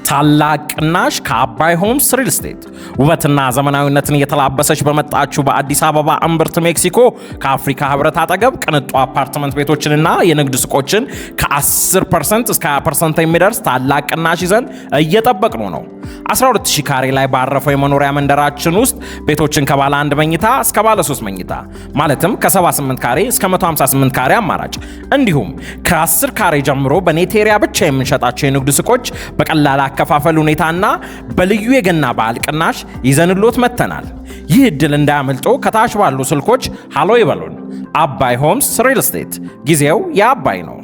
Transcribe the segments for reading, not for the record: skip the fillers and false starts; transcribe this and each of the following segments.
ታላቅ ቅናሽ ከአባይ ሆምስ ሪል ስቴት ውበትና ዘመናዊነትን እየተላበሰች በመጣችው በአዲስ አበባ እምብርት ሜክሲኮ ከአፍሪካ ህብረት አጠገብ ቅንጡ አፓርትመንት ቤቶችንና የንግድ ሱቆችን ከ10% እስከ 20% የሚደርስ ታላቅ ቅናሽ ይዘን እየጠበቅነው ነው። 12000 ካሬ ላይ ባረፈው የመኖሪያ መንደራችን ውስጥ ቤቶችን ከባለ 1 መኝታ እስከ ባለ 3 መኝታ ማለትም ከ78 ካሬ እስከ 158 ካሬ አማራጭ እንዲሁም ከ10 ካሬ ጀምሮ በኔቴሪያ ብቻ የምንሸጣቸው የንግድ ሱቆች በቀላል አከፋፈል ሁኔታና በልዩ የገና በዓል ቅናሽ ይዘንሎት መጥተናል። ይህ እድል እንዳያመልጦ ከታች ባሉ ስልኮች ሃሎ ይበሉን። አባይ ሆምስ ሪል ስቴት፣ ጊዜው የአባይ ነው።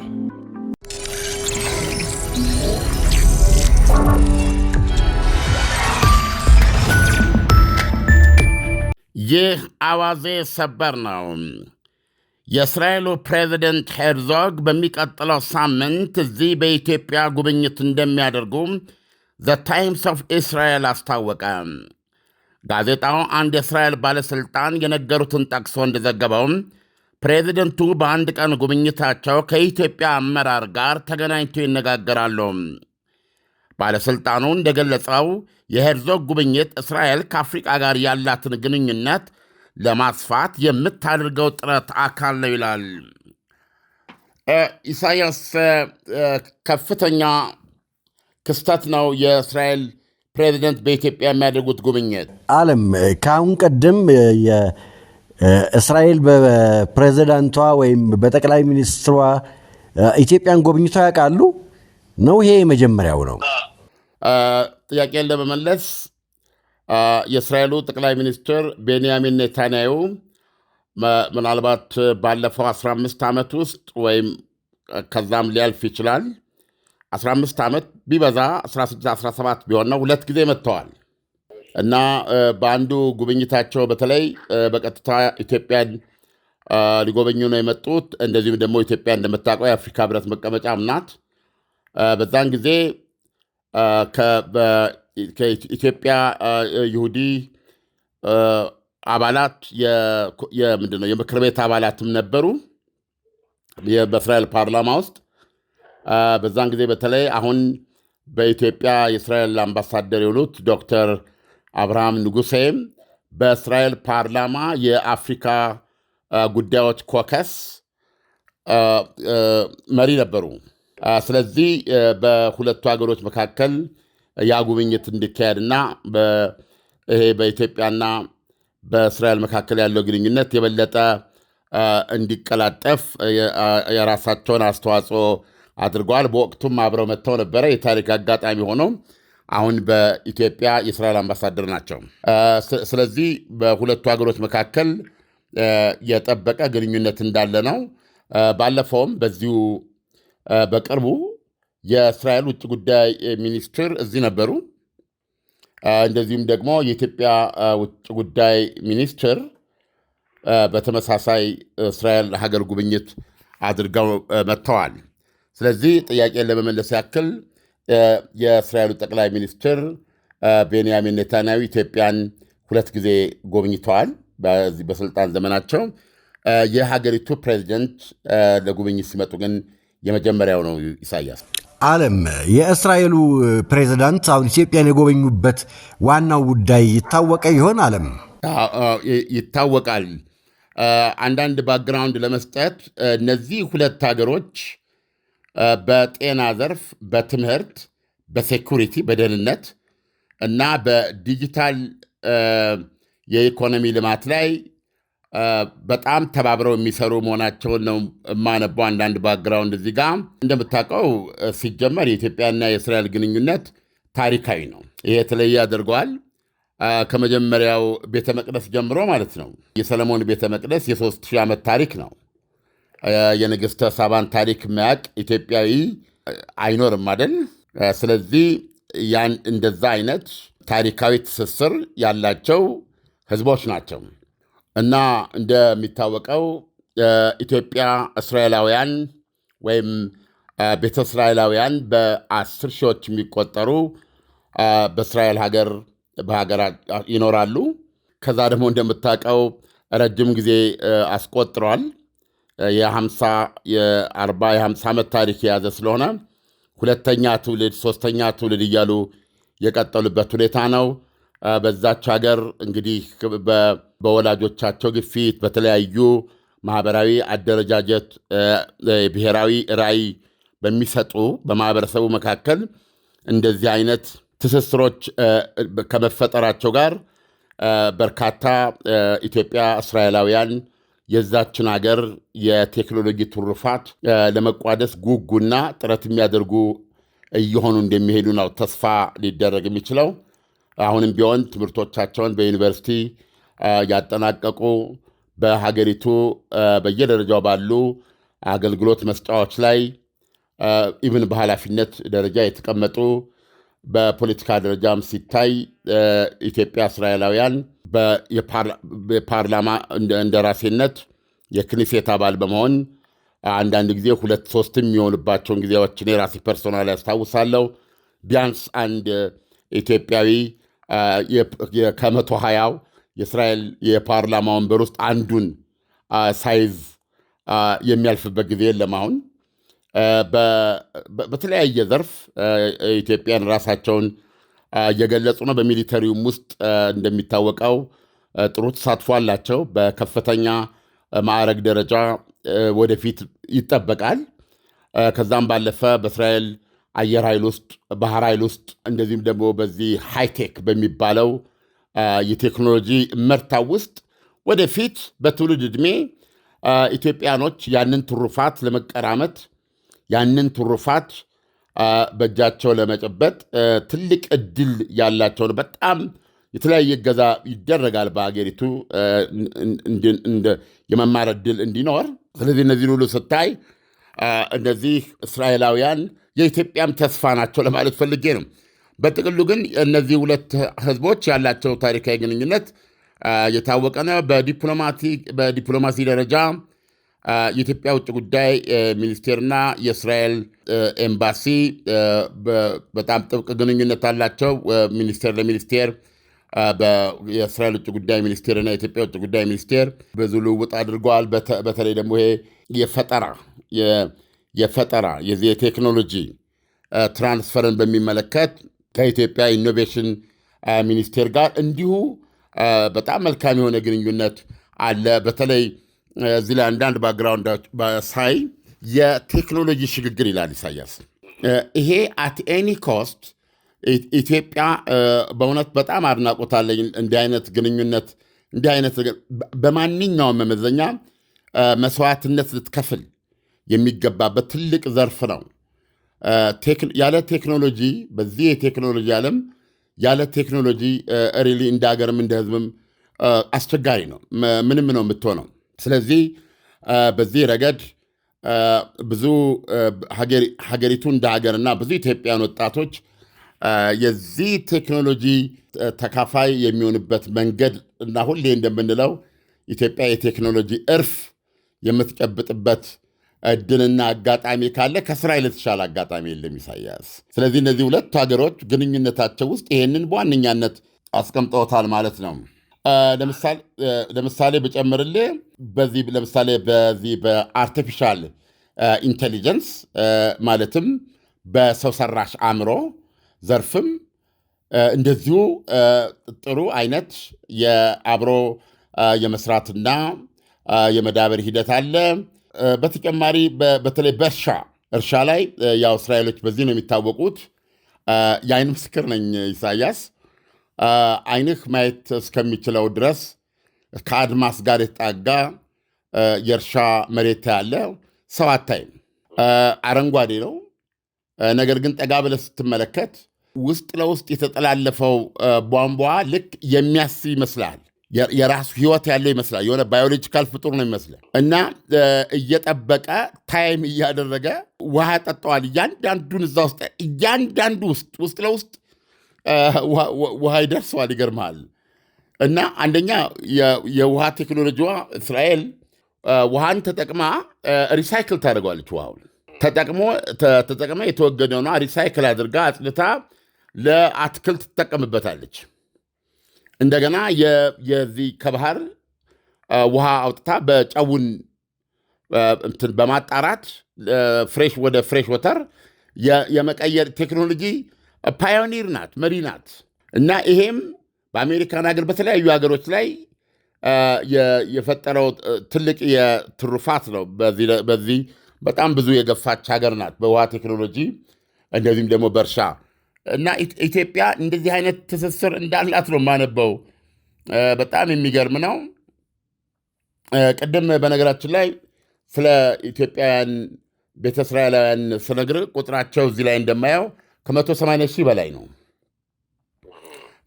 ይህ አዋዜ ሰበር ነው። የእስራኤሉ ፕሬዚደንት ሄርዞግ በሚቀጥለው ሳምንት እዚህ በኢትዮጵያ ጉብኝት እንደሚያደርጉ ዘ ታይምስ ኦፍ እስራኤል አስታወቀ። ጋዜጣው አንድ የእስራኤል ባለሥልጣን የነገሩትን ጠቅሶ እንደዘገበው ፕሬዚደንቱ በአንድ ቀን ጉብኝታቸው ከኢትዮጵያ አመራር ጋር ተገናኝተው ይነጋገራሉ። ባለሥልጣኑ እንደገለጸው የሄርዞግ ጉብኝት እስራኤል ከአፍሪቃ ጋር ያላትን ግንኙነት ለማስፋት የምታደርገው ጥረት አካል ነው ይላል። ኢሳያስ፣ ከፍተኛ ክስተት ነው የእስራኤል ፕሬዚደንት በኢትዮጵያ የሚያደርጉት ጉብኝት። አለም ከአሁን ቀደም እስራኤል በፕሬዚዳንቷ ወይም በጠቅላይ ሚኒስትሯ ኢትዮጵያን ጎብኝቶ ያውቃሉ? ነው ይሄ የመጀመሪያው ነው? ጥያቄን ለመመለስ የእስራኤሉ ጠቅላይ ሚኒስትር ቤንያሚን ኔታንያሁ ምናልባት ባለፈው 15 ዓመት ውስጥ ወይም ከዛም ሊያልፍ ይችላል 15 ዓመት ቢበዛ 16-17 ቢሆን ነው 2 ጊዜ መጥተዋል እና በአንዱ ጉብኝታቸው በተለይ በቀጥታ ኢትዮጵያን ሊጎበኙ ነው የመጡት። እንደዚሁም ደግሞ ኢትዮጵያ እንደምታውቀው የአፍሪካ ህብረት መቀመጫም ናት። በዛን ጊዜ ከኢትዮጵያ ይሁዲ አባላት ምንድነው የምክር ቤት አባላትም ነበሩ በእስራኤል ፓርላማ ውስጥ። በዛን ጊዜ በተለይ አሁን በኢትዮጵያ የእስራኤል አምባሳደር የሆኑት ዶክተር አብርሃም ንጉሴም በእስራኤል ፓርላማ የአፍሪካ ጉዳዮች ኮከስ መሪ ነበሩ። ስለዚህ በሁለቱ ሀገሮች መካከል ያ ጉብኝት እንዲካሄድና ይሄ በኢትዮጵያና በእስራኤል መካከል ያለው ግንኙነት የበለጠ እንዲቀላጠፍ የራሳቸውን አስተዋጽኦ አድርገዋል። በወቅቱም አብረው መጥተው ነበረ። የታሪክ አጋጣሚ ሆኖ አሁን በኢትዮጵያ የእስራኤል አምባሳደር ናቸው። ስለዚህ በሁለቱ ሀገሮች መካከል የጠበቀ ግንኙነት እንዳለ ነው። ባለፈውም በዚሁ በቅርቡ የእስራኤል ውጭ ጉዳይ ሚኒስትር እዚህ ነበሩ። እንደዚሁም ደግሞ የኢትዮጵያ ውጭ ጉዳይ ሚኒስትር በተመሳሳይ እስራኤል ሀገር ጉብኝት አድርገው መጥተዋል። ስለዚህ ጥያቄን ለመመለስ ያክል የእስራኤሉ ጠቅላይ ሚኒስትር ቤንያሚን ኔታንያሁ ኢትዮጵያን 2 ጊዜ ጎብኝተዋል በዚህ በስልጣን ዘመናቸው። የሀገሪቱ ፕሬዚደንት ለጉብኝት ሲመጡ ግን የመጀመሪያው ነው። ኢሳያስ አለም፣ የእስራኤሉ ፕሬዚዳንት አሁን ኢትዮጵያን የጎበኙበት ዋናው ጉዳይ ይታወቀ ይሆን? አለም ይታወቃል። አንዳንድ ባክግራውንድ ለመስጠት እነዚህ 2 ሀገሮች በጤና ዘርፍ፣ በትምህርት፣ በሴኩሪቲ፣ በደህንነት እና በዲጂታል የኢኮኖሚ ልማት ላይ በጣም ተባብረው የሚሰሩ መሆናቸውን ነው የማነበው። አንዳንድ ባክግራውንድ እዚህ ጋር እንደምታውቀው ሲጀመር የኢትዮጵያና የእስራኤል ግንኙነት ታሪካዊ ነው። ይሄ የተለየ ያደርገዋል። ከመጀመሪያው ቤተ መቅደስ ጀምሮ ማለት ነው። የሰለሞን ቤተ መቅደስ የ3000 ዓመት ታሪክ ነው። የንግሥተ ሳባን ታሪክ የሚያውቅ ኢትዮጵያዊ አይኖርም አይደል? ስለዚህ ያን እንደዛ አይነት ታሪካዊ ትስስር ያላቸው ህዝቦች ናቸው እና እንደሚታወቀው ኢትዮጵያ እስራኤላውያን ወይም ቤተ እስራኤላውያን በ10 ሺዎች የሚቆጠሩ በእስራኤል ሀገር ይኖራሉ። ከዛ ደግሞ እንደምታውቀው ረጅም ጊዜ አስቆጥሯል። የ40 ዓመት ታሪክ የያዘ ስለሆነ ሁለተኛ ትውልድ፣ ሶስተኛ ትውልድ እያሉ የቀጠሉበት ሁኔታ ነው። በዛች ሀገር እንግዲህ በወላጆቻቸው ግፊት በተለያዩ ማህበራዊ አደረጃጀት ብሔራዊ ራዕይ በሚሰጡ በማህበረሰቡ መካከል እንደዚህ አይነት ትስስሮች ከመፈጠራቸው ጋር በርካታ ኢትዮጵያ እስራኤላውያን የዛችን ሀገር የቴክኖሎጂ ትሩፋት ለመቋደስ ጉጉና ጥረት የሚያደርጉ እየሆኑ እንደሚሄዱ ነው ተስፋ ሊደረግ የሚችለው። አሁንም ቢሆን ትምህርቶቻቸውን በዩኒቨርሲቲ ያጠናቀቁ በሀገሪቱ በየደረጃው ባሉ አገልግሎት መስጫዎች ላይ ኢቭን በኃላፊነት ደረጃ የተቀመጡ በፖለቲካ ደረጃም ሲታይ ኢትዮጵያ እስራኤላውያን የፓርላማ እንደራሴነት የክኒሴት አባል በመሆን አንዳንድ ጊዜ 2-3 የሚሆንባቸውን ጊዜዎች እኔ ራሴ ፐርሶናል ያስታውሳለሁ። ቢያንስ አንድ ኢትዮጵያዊ ከ120 የእስራኤል የፓርላማ ወንበር ውስጥ አንዱን ሳይዝ የሚያልፍበት ጊዜ የለም። አሁን በተለያየ ዘርፍ ኢትዮጵያን ራሳቸውን እየገለጹ ነው። በሚሊተሪውም ውስጥ እንደሚታወቀው ጥሩ ተሳትፎ አላቸው። በከፍተኛ ማዕረግ ደረጃ ወደፊት ይጠበቃል። ከዛም ባለፈ በእስራኤል አየር ኃይል ውስጥ፣ ባህር ኃይል ውስጥ እንደዚህም ደግሞ በዚህ ሃይቴክ በሚባለው የቴክኖሎጂ እመርታ ውስጥ ወደፊት በትውልድ ዕድሜ ኢትዮጵያኖች ያንን ትሩፋት ለመቀራመት ያንን ትሩፋት በእጃቸው ለመጨበጥ ትልቅ እድል ያላቸው ነው። በጣም የተለያየ እገዛ ይደረጋል በሀገሪቱ የመማር እድል እንዲኖር። ስለዚህ እነዚህን ሁሉ ስታይ እነዚህ እስራኤላውያን የኢትዮጵያም ተስፋ ናቸው ለማለት ፈልጌ ነው። በጥቅሉ ግን እነዚህ ሁለት ህዝቦች ያላቸው ታሪካዊ ግንኙነት የታወቀ ነው። በዲፕሎማሲ ደረጃ የኢትዮጵያ ውጭ ጉዳይ ሚኒስቴርና የእስራኤል ኤምባሲ በጣም ጥብቅ ግንኙነት አላቸው። ሚኒስቴር ለሚኒስቴር የእስራኤል ውጭ ጉዳይ ሚኒስቴርና የኢትዮጵያ ውጭ ጉዳይ ሚኒስቴር ብዙ ልውውጥ አድርገዋል። በተለይ ደግሞ ይሄ የፈጠራ የቴክኖሎጂ ትራንስፈርን በሚመለከት ከኢትዮጵያ ኢኖቬሽን ሚኒስቴር ጋር እንዲሁ በጣም መልካም የሆነ ግንኙነት አለ። በተለይ እዚህ ላይ አንዳንድ ባክግራውንዶች ሳይ የቴክኖሎጂ ሽግግር ይላል ኢሳያስ። ይሄ አት ኤኒ ኮስት ኢትዮጵያ በእውነት በጣም አድናቆታለኝ። እንዲህ አይነት ግንኙነት እንዲህ አይነት በማንኛውም መመዘኛ መስዋዕትነት ልትከፍል የሚገባበት ትልቅ ዘርፍ ነው። ያለ ቴክኖሎጂ በዚህ የቴክኖሎጂ ዓለም ያለ ቴክኖሎጂ ሪሊ እንደ ሀገርም እንደ ሕዝብም አስቸጋሪ ነው፣ ምንም ነው የምትሆነው። ስለዚህ በዚህ ረገድ ብዙ ሀገሪቱ እንደ ሀገርና ብዙ ኢትዮጵያን ወጣቶች የዚህ ቴክኖሎጂ ተካፋይ የሚሆንበት መንገድ እና ሁሌ እንደምንለው ኢትዮጵያ የቴክኖሎጂ እርፍ የምትጨብጥበት እድልና አጋጣሚ ካለ ከእስራኤል የተሻለ አጋጣሚ የለም ኢሳያስ። ስለዚህ እነዚህ ሁለቱ ሀገሮች ግንኙነታቸው ውስጥ ይህንን በዋነኛነት አስቀምጠውታል ማለት ነው። ለምሳሌ ብጨምርልህ ለምሳሌ በዚህ በአርቲፊሻል ኢንቴሊጀንስ ማለትም በሰው ሰራሽ አእምሮ ዘርፍም እንደዚሁ ጥሩ አይነት የአብሮ የመስራትና የመዳበር ሂደት አለ። በተጨማሪ በተለይ እርሻ ላይ ያው እስራኤሎች በዚህ ነው የሚታወቁት። የአይን ምስክር ነኝ ኢሳያስ። አይንህ ማየት እስከሚችለው ድረስ ከአድማስ ጋር የተጣጋ የእርሻ መሬት ያለ ሰው አታይም። አረንጓዴ ነው። ነገር ግን ጠጋ ብለህ ስትመለከት ውስጥ ለውስጥ የተጠላለፈው ቧንቧ ልክ የሚያስብ ይመስላል። የራሱ ህይወት ያለው ይመስላል። የሆነ ባዮሎጂካል ፍጡር ነው ይመስላል። እና እየጠበቀ ታይም እያደረገ ውሃ ጠጠዋል። እያንዳንዱን እዛ ውስጥ እያንዳንዱ ውስጥ ለውስጥ ውሃ ይደርሰዋል። ይገርማል። እና አንደኛ የውሃ ቴክኖሎጂዋ እስራኤል ውሃን ተጠቅማ ሪሳይክል ታደርገዋለች። ውሃውን ተጠቅማ የተወገደውና ሪሳይክል አድርጋ አጽድታ ለአትክልት ትጠቀምበታለች። እንደገና የዚህ ከባህር ውሃ አውጥታ በጨውን በማጣራት ወደ ፍሬሽ ወተር የመቀየር ቴክኖሎጂ ፓዮኒር ናት፣ መሪ ናት። እና ይሄም በአሜሪካን ሀገር በተለያዩ ሀገሮች ላይ የፈጠረው ትልቅ የትሩፋት ነው። በዚህ በጣም ብዙ የገፋች ሀገር ናት በውሃ ቴክኖሎጂ እንደዚህም ደግሞ በእርሻ እና ኢትዮጵያ እንደዚህ አይነት ትስስር እንዳላት ነው የማነበው። በጣም የሚገርም ነው። ቅድም በነገራችን ላይ ስለ ኢትዮጵያውያን ቤተ እስራኤላውያን ስነግር ቁጥራቸው እዚህ ላይ እንደማየው ከ180 ሺህ በላይ ነው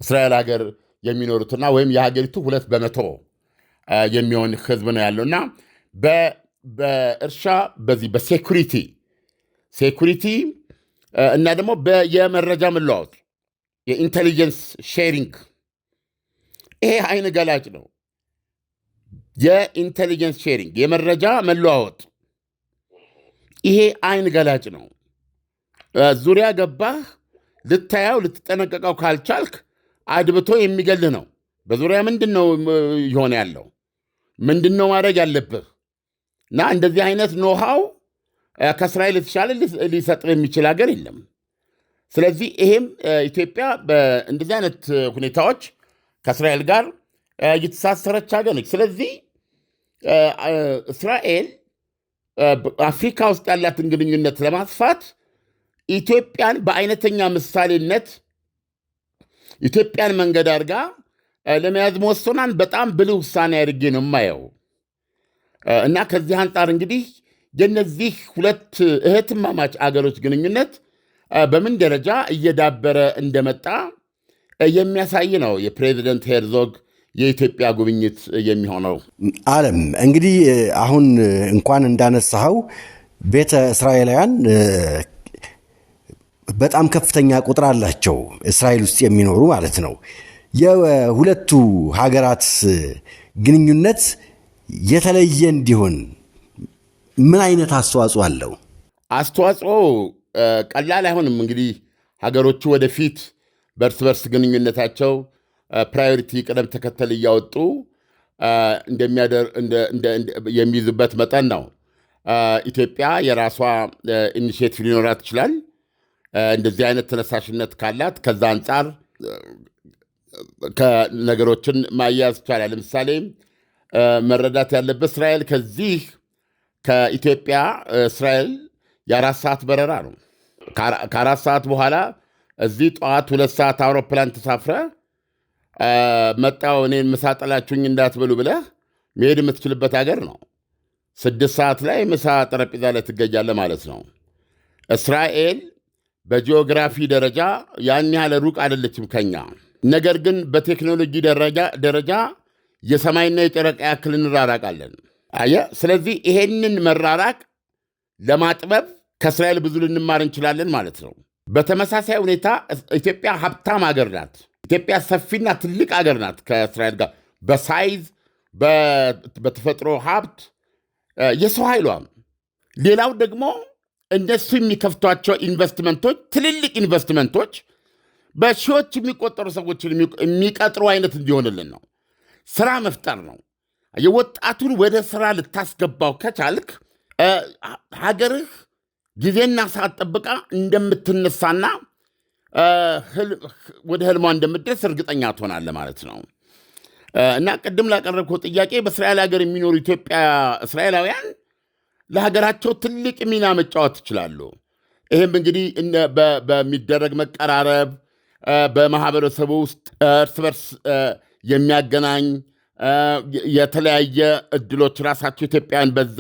እስራኤል ሀገር የሚኖሩትና ወይም የሀገሪቱ 2% የሚሆን ህዝብ ነው ያለው እና በእርሻ በዚህ በሴኩሪቲ እና ደግሞ የመረጃ መለዋወጥ የኢንቴሊጀንስ ሼሪንግ ይሄ አይን ገላጭ ነው። የኢንቴሊጀንስ ሼሪንግ የመረጃ መለዋወጥ ይሄ አይን ገላጭ ነው። ዙሪያ ገባህ ልታያው ልትጠነቀቀው ካልቻልክ አድብቶ የሚገልህ ነው። በዙሪያ ምንድን ነው ይሆን ያለው? ምንድን ነው ማድረግ ያለብህ? እና እንደዚህ አይነት ኖሃው ከእስራኤል የተሻለ ሊሰጥ የሚችል ሀገር የለም። ስለዚህ ይሄም ኢትዮጵያ በእንደዚህ አይነት ሁኔታዎች ከእስራኤል ጋር የተሳሰረች ሀገር ነች። ስለዚህ እስራኤል አፍሪካ ውስጥ ያላትን ግንኙነት ለማስፋት ኢትዮጵያን በአይነተኛ ምሳሌነት ኢትዮጵያን መንገድ አድርጋ ለመያዝ መወሰኗን በጣም ብልህ ውሳኔ አድርጌ ነው የማየው እና ከዚህ አንጻር እንግዲህ የነዚህ ሁለት እህትማማች አገሮች ግንኙነት በምን ደረጃ እየዳበረ እንደመጣ የሚያሳይ ነው የፕሬዚደንት ሄርዞግ የኢትዮጵያ ጉብኝት የሚሆነው። ዓለም እንግዲህ አሁን እንኳን እንዳነሳኸው ቤተ እስራኤላውያን በጣም ከፍተኛ ቁጥር አላቸው፣ እስራኤል ውስጥ የሚኖሩ ማለት ነው። የሁለቱ ሀገራት ግንኙነት የተለየ እንዲሆን ምን አይነት አስተዋጽኦ አለው? አስተዋጽኦ ቀላል አይሆንም። እንግዲህ ሀገሮቹ ወደፊት በእርስ በርስ ግንኙነታቸው ፕራዮሪቲ ቅደም ተከተል እያወጡ የሚይዙበት መጠን ነው። ኢትዮጵያ የራሷ ኢኒሼቲቭ ሊኖራት ይችላል። እንደዚህ አይነት ተነሳሽነት ካላት ከዛ አንጻር ከነገሮችን ማያዝ ይቻላል። ለምሳሌ መረዳት ያለበት እስራኤል ከኢትዮጵያ እስራኤል የ4 ሰዓት በረራ ነው። ከ4 ሰዓት በኋላ እዚህ ጠዋት 2 ሰዓት አውሮፕላን ተሳፍረ መጣው እኔን ምሳ ጠላችሁኝ እንዳትበሉ ብለህ መሄድ የምትችልበት ሀገር ነው። 6 ሰዓት ላይ ምሳ ጠረጴዛ ላይ ትገኛለህ ማለት ነው። እስራኤል በጂኦግራፊ ደረጃ ያን ያህል ሩቅ አይደለችም ከኛ። ነገር ግን በቴክኖሎጂ ደረጃ የሰማይና የጨረቃ ያክል እንራራቃለን። ስለዚህ ይሄንን መራራቅ ለማጥበብ ከእስራኤል ብዙ ልንማር እንችላለን ማለት ነው። በተመሳሳይ ሁኔታ ኢትዮጵያ ሀብታም ሀገር ናት። ኢትዮጵያ ሰፊና ትልቅ ሀገር ናት ከእስራኤል ጋር በሳይዝ በተፈጥሮ ሀብት የሰው ኃይሏም። ሌላው ደግሞ እነሱ የሚከፍቷቸው ኢንቨስትመንቶች ትልልቅ ኢንቨስትመንቶች በሺዎች የሚቆጠሩ ሰዎችን የሚቀጥሩ አይነት እንዲሆንልን ነው። ስራ መፍጠር ነው። የወጣቱን ወደ ስራ ልታስገባው ከቻልክ ሀገርህ ጊዜና ሰዓት ጠብቃ እንደምትነሳና ወደ ህልሟ እንደምትደርስ እርግጠኛ ትሆናለህ ማለት ነው። እና ቅድም ላቀረብከው ጥያቄ በእስራኤል ሀገር የሚኖሩ እስራኤላውያን ለሀገራቸው ትልቅ ሚና መጫወት ይችላሉ። ይህም እንግዲህ በሚደረግ መቀራረብ በማህበረሰቡ ውስጥ እርስ በርስ የሚያገናኝ የተለያየ እድሎች ራሳቸው ኢትዮጵያን በዛ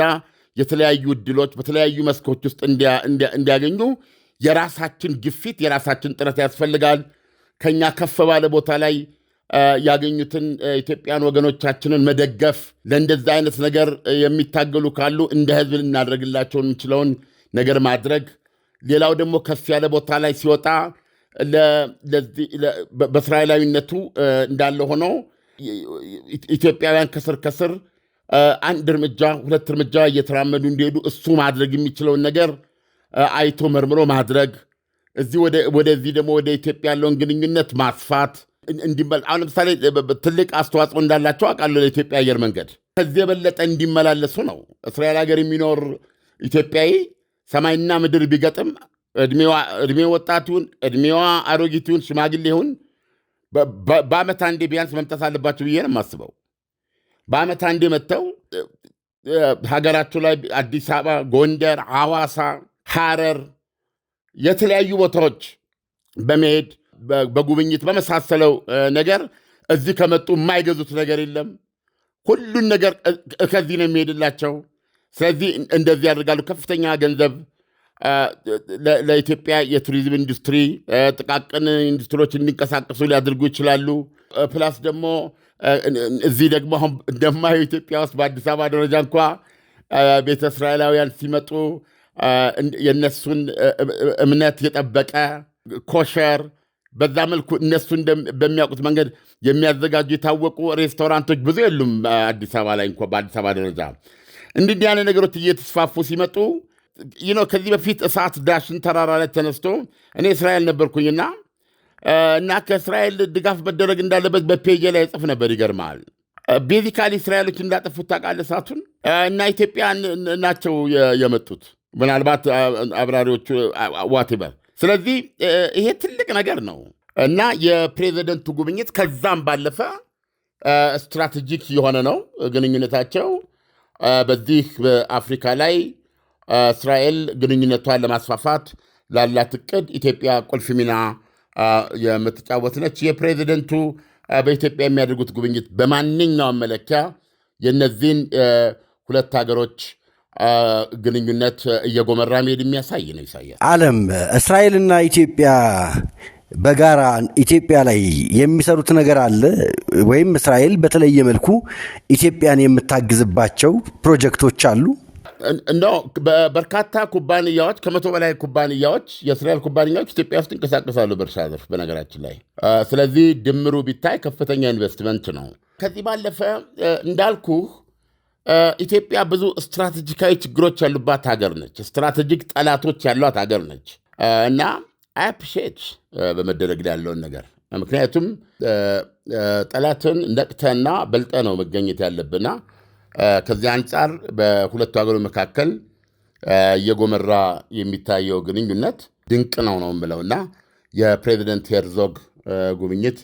የተለያዩ እድሎች በተለያዩ መስኮች ውስጥ እንዲያገኙ የራሳችን ግፊት የራሳችን ጥረት ያስፈልጋል። ከኛ ከፍ ባለ ቦታ ላይ ያገኙትን ኢትዮጵያን ወገኖቻችንን መደገፍ፣ ለእንደዚህ አይነት ነገር የሚታገሉ ካሉ እንደ ህዝብ ልናደርግላቸው የምንችለውን ነገር ማድረግ። ሌላው ደግሞ ከፍ ያለ ቦታ ላይ ሲወጣ በእስራኤላዊነቱ እንዳለ ሆኖ ኢትዮጵያውያን ከስር አንድ እርምጃ 2 እርምጃ እየተራመዱ እንዲሄዱ እሱ ማድረግ የሚችለውን ነገር አይቶ መርምሮ ማድረግ፣ ወደዚህ ደግሞ ወደ ኢትዮጵያ ያለውን ግንኙነት ማስፋት አሁን ለምሳሌ ትልቅ አስተዋጽኦ እንዳላቸው አውቃለሁ ለኢትዮጵያ አየር መንገድ። ከዚህ የበለጠ እንዲመላለሱ ነው። እስራኤል ሀገር የሚኖር ኢትዮጵያዊ ሰማይና ምድር ቢገጥም እድሜው ወጣቱን እድሜዋ አሮጊቱን ሽማግሌውን በአመት አንዴ ቢያንስ መምጣት አለባቸው ብዬ ነው የማስበው። በአመት አንዴ መጥተው ሀገራቸው ላይ አዲስ አበባ፣ ጎንደር፣ ሐዋሳ፣ ሐረር የተለያዩ ቦታዎች በመሄድ በጉብኝት በመሳሰለው ነገር እዚህ ከመጡ የማይገዙት ነገር የለም። ሁሉን ነገር ከዚህ ነው የሚሄድላቸው። ስለዚህ እንደዚህ ያደርጋሉ። ከፍተኛ ገንዘብ ለኢትዮጵያ የቱሪዝም ኢንዱስትሪ ጥቃቅን ኢንዱስትሪዎች እንዲንቀሳቀሱ ሊያደርጉ ይችላሉ። ፕላስ ደግሞ እዚህ ደግሞ አሁን እንደማየው ኢትዮጵያ ውስጥ በአዲስ አበባ ደረጃ እንኳ ቤተ እስራኤላውያን ሲመጡ የእነሱን እምነት የጠበቀ ኮሸር በዛ መልኩ እነሱ በሚያውቁት መንገድ የሚያዘጋጁ የታወቁ ሬስቶራንቶች ብዙ የሉም አዲስ አበባ ላይ እንኳ በአዲስ አበባ ደረጃ። እንዲህ ያለ ነገሮች እየተስፋፉ ሲመጡ ከዚህ በፊት እሳት ዳሽን ተራራ ላይ ተነስቶ እኔ እስራኤል ነበርኩኝና እና ከእስራኤል ድጋፍ መደረግ እንዳለበት በፔጅ ላይ ጽፍ ነበር። ይገርማል። ቤዚካሊ እስራኤሎች እንዳጠፉት ታውቃለህ እሳቱን እና ኢትዮጵያ ናቸው የመጡት ምናልባት አብራሪዎቹ ዋቴበር። ስለዚህ ይሄ ትልቅ ነገር ነው እና የፕሬዚደንቱ ጉብኝት ከዛም ባለፈ ስትራቴጂክ የሆነ ነው ግንኙነታቸው። በዚህ በአፍሪካ ላይ እስራኤል ግንኙነቷን ለማስፋፋት ላላት እቅድ ኢትዮጵያ ቁልፍ ሚና የምትጫወት ነች። የፕሬዚደንቱ በኢትዮጵያ የሚያደርጉት ጉብኝት በማንኛውም መለኪያ የነዚህን ሁለት ሀገሮች ግንኙነት እየጎመራ መሄድ የሚያሳይ ነው። ኢሳያስ ዓለም እስራኤልና ኢትዮጵያ በጋራ ኢትዮጵያ ላይ የሚሰሩት ነገር አለ ወይም እስራኤል በተለየ መልኩ ኢትዮጵያን የምታግዝባቸው ፕሮጀክቶች አሉ? በርካታ ኩባንያዎች ከ100 በላይ ኩባንያዎች የእስራኤል ኩባንያዎች ኢትዮጵያ ውስጥ ይንቀሳቀሳሉ በእርሻ ዘርፍ በነገራችን ላይ። ስለዚህ ድምሩ ቢታይ ከፍተኛ ኢንቨስትመንት ነው። ከዚህ ባለፈ እንዳልኩህ ኢትዮጵያ ብዙ ስትራቴጂካዊ ችግሮች ያሉባት ሀገር ነች። ስትራቴጂክ ጠላቶች ያሏት ሀገር ነች እና አፕሪሼት በመደረግ ላይ ያለውን ነገር ምክንያቱም ጠላትን ነቅተና በልጠ ነው መገኘት ያለብና ከዚህ አንጻር በሁለቱ ሀገሮች መካከል የጎመራ የሚታየው ግንኙነት ድንቅ ነው የምለውና የፕሬዚደንት ሄርዞግ ጉብኝት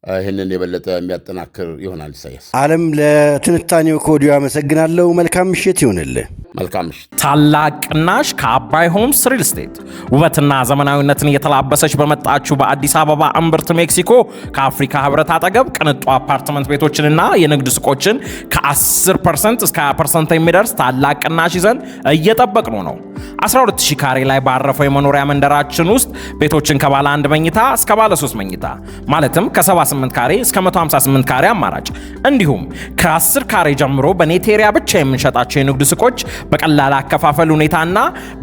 ይህንን የበለጠ የሚያጠናክር ይሆናል። ኢሳያስ ዓለም ለትንታኔው ከወዲሁ አመሰግናለሁ። መልካም ምሽት ይሁንልህ። መልካም ምሽት። ታላቅ ቅናሽ ከአባይ ሆምስ ሪል ስቴት ውበትና ዘመናዊነትን እየተላበሰች በመጣችው በአዲስ አበባ እምብርት ሜክሲኮ ከአፍሪካ ህብረት አጠገብ ቅንጡ አፓርትመንት ቤቶችንና የንግድ ሱቆችን ከ10% እስከ 20% የሚደርስ ታላቅ ቅናሽ ይዘን እየጠበቅነው ነው። 12000 ካሬ ላይ ባረፈው የመኖሪያ መንደራችን ውስጥ ቤቶችን ከባለ 1 መኝታ እስከ ባለ 3 መኝታ ማለትም ከ78 ካሬ እስከ 158 ካሬ አማራጭ እንዲሁም ከ10 ካሬ ጀምሮ በኔቴሪያ ብቻ የምንሸጣቸው የንግድ ሱቆች በቀላል አከፋፈል ሁኔታና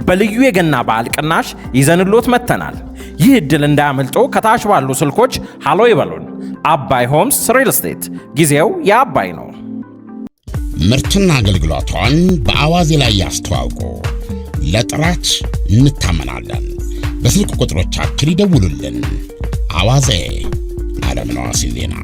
በልዩ የገና በዓል ቅናሽ ይዘንሎት መተናል። ይህ ዕድል እንዳያመልጦ ከታች ባሉ ስልኮች ሃሎ ይበሉን። አባይ ሆምስ ሪል ስቴት፣ ጊዜው የአባይ ነው። ምርትና አገልግሎቷን በአዋዜ ላይ ያስተዋውቁ። ለጥራች እንታመናለን። በስልክ ቁጥሮቻችን ይደውሉልን። አዋዜ ዓለምነህ ዋሴ ዜና